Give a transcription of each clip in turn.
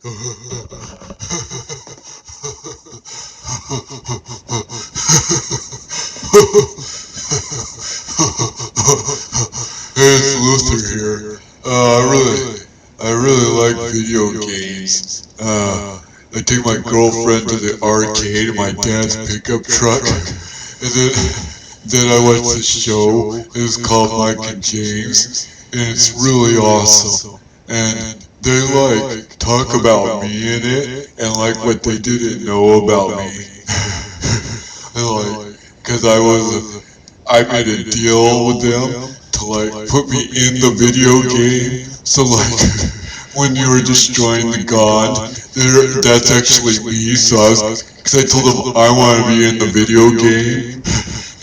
Hey, it's Luther here. I really like video games. I take my girlfriend to the arcade in my dad's pickup truck, and then I watch the show. It's called Mike and James, and it's really awesome. And they talk about me in it, and what they didn't know about me. And cause I made a deal with them to put me in the video game. So when you were destroying the god, that's actually me. So cause I told them I want to be in the video game,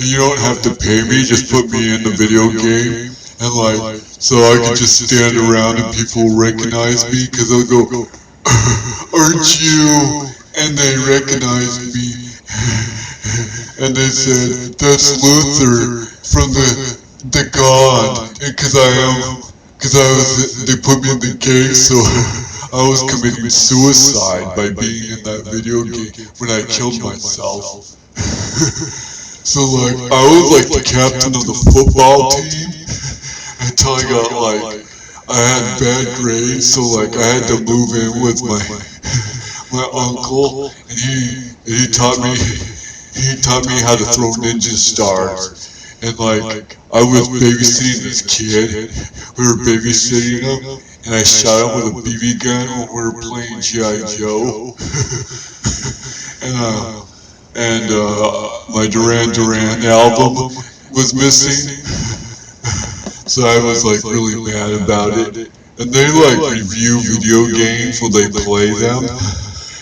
and you don't have to pay me, just put me in the video game. And so I could just stand around and people will recognize me, cause they'll go, aren't you? And they recognize me. And they said, that's Luther from the God. And they put me in the game, so I was committing suicide by being in that video game when I killed myself. So I was the captain of the football team until I got I had bad grades, so I had to move in with my uncle, and he taught me how to throw ninja stars. And I was babysitting this kid. We were babysitting him, and I shot him with a BB gun when we were playing G.I. Joe. and my Duran Duran album was missing. So I was really mad about it. And they review video games when they play them.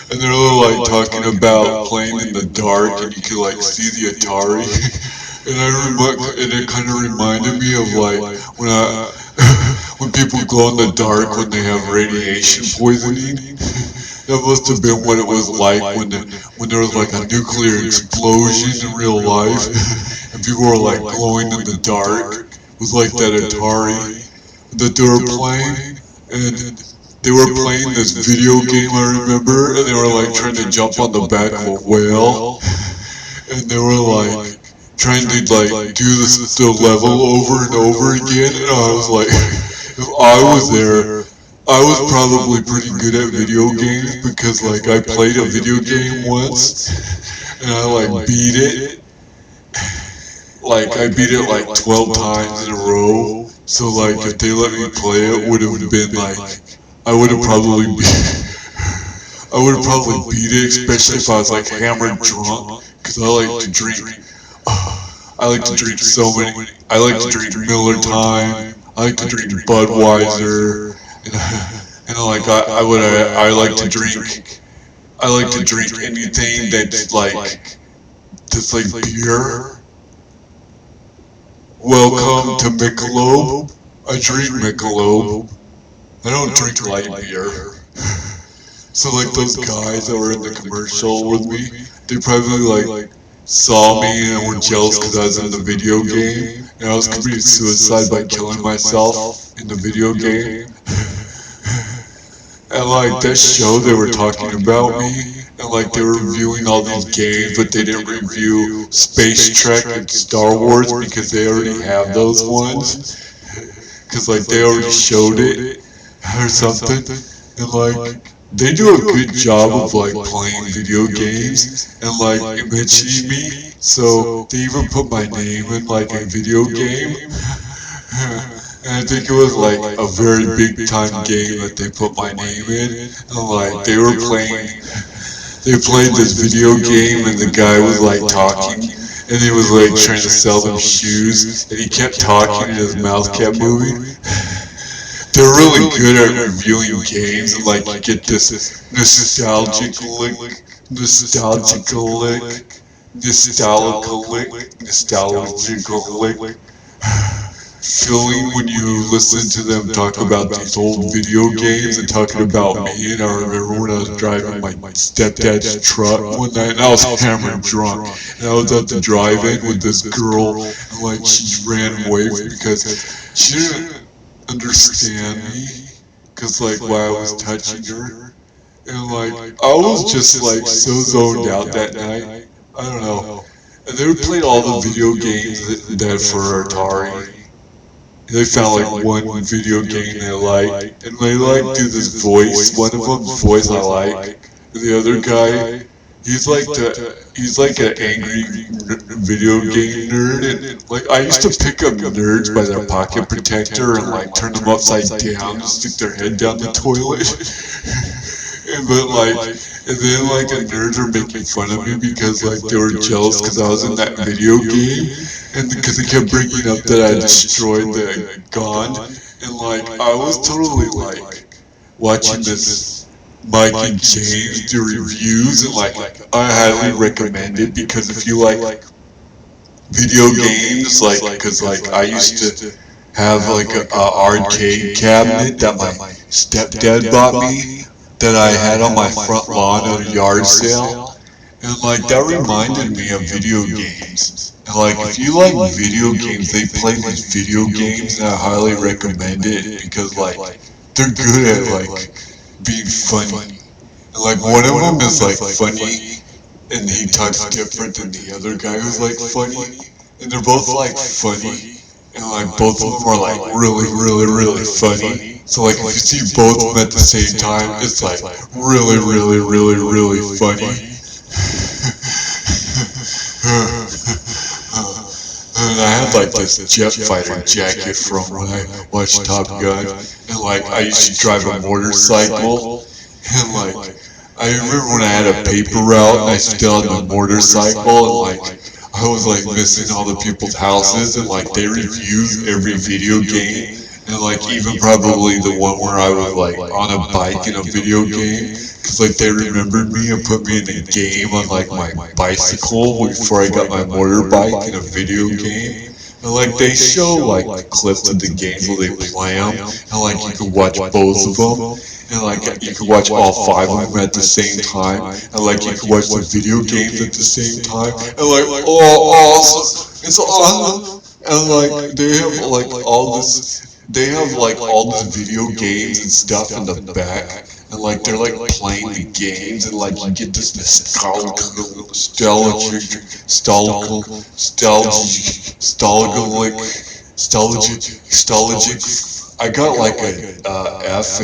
And they're talking about playing in the dark, and you can see the Atari. And it kind of reminded me of when people glow in the dark when they have radiation poisoning. That must have been what it was like when there was a nuclear explosion in real life, and people were glowing in the dark. It was that Atari that they were playing, and they were playing this video game, I remember, and they were trying to jump on the back of a whale, and they were trying to do the level over and over again, and I was if I was there, I was probably pretty good at video games, because I played a video game once, and I beat it. I beat it 12 times in a row. So if they let me play it, would have been I would have probably beat it, especially if I was hammered drunk, because I like to drink. I like to drink so many. I like to drink Miller Time. I like to drink Budweiser, and I like to drink. I like to drink anything that's beer. Welcome to Michelob. I drink Michelob. I don't drink light beer. So those guys that were in the commercial with me, they probably saw me and were jealous because I was in the video game, and I was committing suicide by killing myself in the video game. And that show, they were talking about me, and they were reviewing all these games, but they didn't review Space Trek and Star Wars because they already have those ones, because they already showed it or something. And they do a good job of playing video games and mentioning me, so they even put my name in a video game. And I think it was a very big time game that they put my name in, and they were playing. They played this video game, and the guy was talking, and he was trying to sell them shoes, and he kept talking and his mouth kept moving. They're really good at reviewing games, and you get this nostalgic feeling when you listen to them talk about these old video games and talking about me. And I remember when I was driving my stepdad's truck one night, and I was hammered drunk, and I was at the drive-in with this girl, and she ran away because she didn't understand me, because while I was touching her, And like, I was just like so zoned out that night. I don't know. And they would play all the video games that for Atari. They found like one video game they like, and they like do this voice. One of them's voice I like. And the other guy, he's like an angry video game nerd, and like I used to pick up nerds by their pocket protector and like turn them upside down and stick their head down the toilet. And then like the nerds were making fun of me because like they were jealous because I was in that video game, and because they kept bringing up that I destroyed the gun, and like I was totally like watching this Mike and James do reviews, and like I highly recommend it because if you like video games, like because like I used to have like a arcade cabinet that my stepdad bought me that I had on my front lawn at a yard sale, and like that reminded me of video games. And like if you like video games, they play these video games, and I highly recommend it because like they're good at like being funny. And like one of them is like funny, and he talks different than the other guy who's like funny, and they're both like funny, and like both of them are like really, really, really funny. So like if you see both of them at the same time, it's like really, really, really, really funny. And I had like this jet fighter jacket from when I watched Top Gun, and like I used to drive a motorcycle, and like I remember when I had a paper route and I still had a motorcycle, and like I was like missing all the people's houses, and like they reviewed every video game, and like even probably the one where I was like on a bike in a video game, because like they remembered me and put me in a game on like my bicycle before I got my motorbike in a video game. And like they show like clips of the games where they play them, and like you can watch both of them, and like you can watch all 5 of them at the same time, and like you can watch the video games at the same time, and like oh awesome, it's awesome, and like they have like all this, they have like all these video games and stuff in the back, and like they're like playing the games, and like you get this nostalgic, I got like a F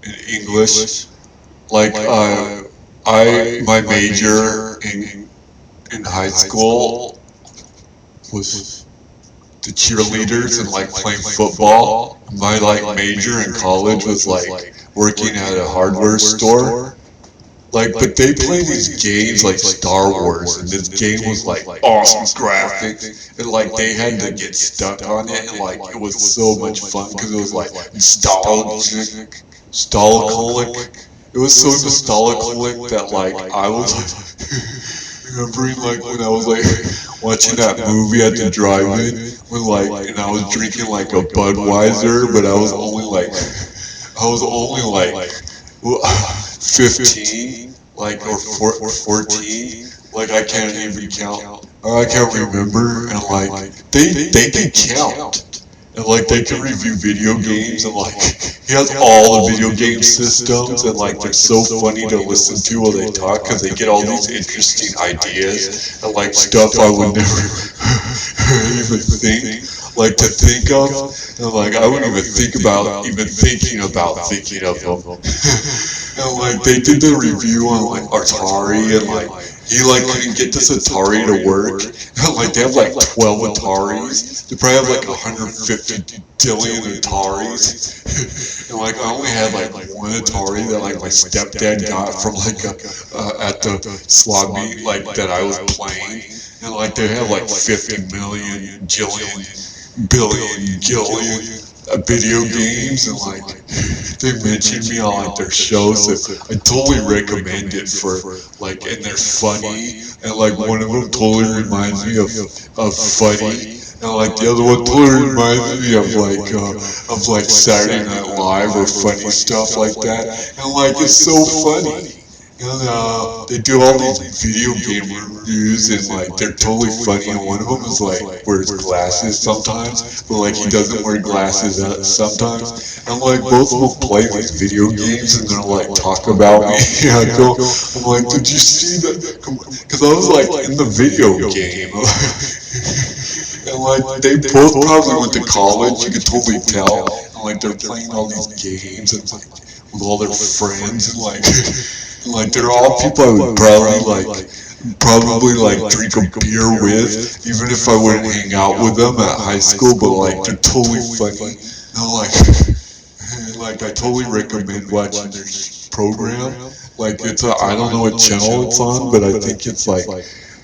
in English. Like my major in high school was the cheerleaders and like playing football. My like major in college was like working at a hardware store. Like, but they play these games like Star Wars, and this game was like awesome graphics, and like they had to get stuck on it, and like it was so much fun because it was like nostalgic. It was so nostalgic that like I was like remembering like when I was like watching that movie at the drive-in when like and I was drinking like a Budweiser, but I was only like 15, like or 14, like I can't even count, or I can't remember, and like they can count. And like they can review video games, and like he has all the video game systems, and like they're so funny to listen to while they talk because they get all these interesting ideas and like stuff I would never even think like to think of, and like I wouldn't even think about even thinking about thinking of them. And like they did the review on like Atari, and like he like couldn't get this Atari to work. And like they have like 12 Ataris. They probably have like 150 billion Ataris. And like I only had like one Atari that like my stepdad got from like at the slot meet like that I was playing. And like they have like 50 million jillion billion gillion video games, and like they mentioned me on like their shows, so I totally recommend it for like, and they're funny, and like one of them totally reminds me of funny, and like the other one totally reminds me of like Saturday Night Live or funny stuff like that, and like it's so funny. And they do all these video game reviews, and like they're totally funny. And one of them is like wears glasses sometimes, but like he doesn't wear glasses sometimes. And like both of them play these video games, and they're like talk about me. Yeah, go. I'm like, did you see that? Because I was like in the video game. And like they both probably went to college, you could totally tell. And like they're playing all these games and like with all their friends and like they're all people I would probably like drink a beer with, even if I wouldn't hang out with them at high school. But like they're totally funny. And like I totally recommend watching their program. Like it's I don't know what channel it's on, but I think it's like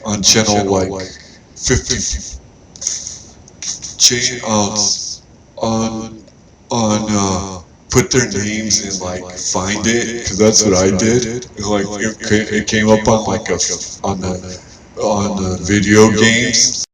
on channel like 50 on put their names and like find it, because that's what I did. Like it came up on like on the video games.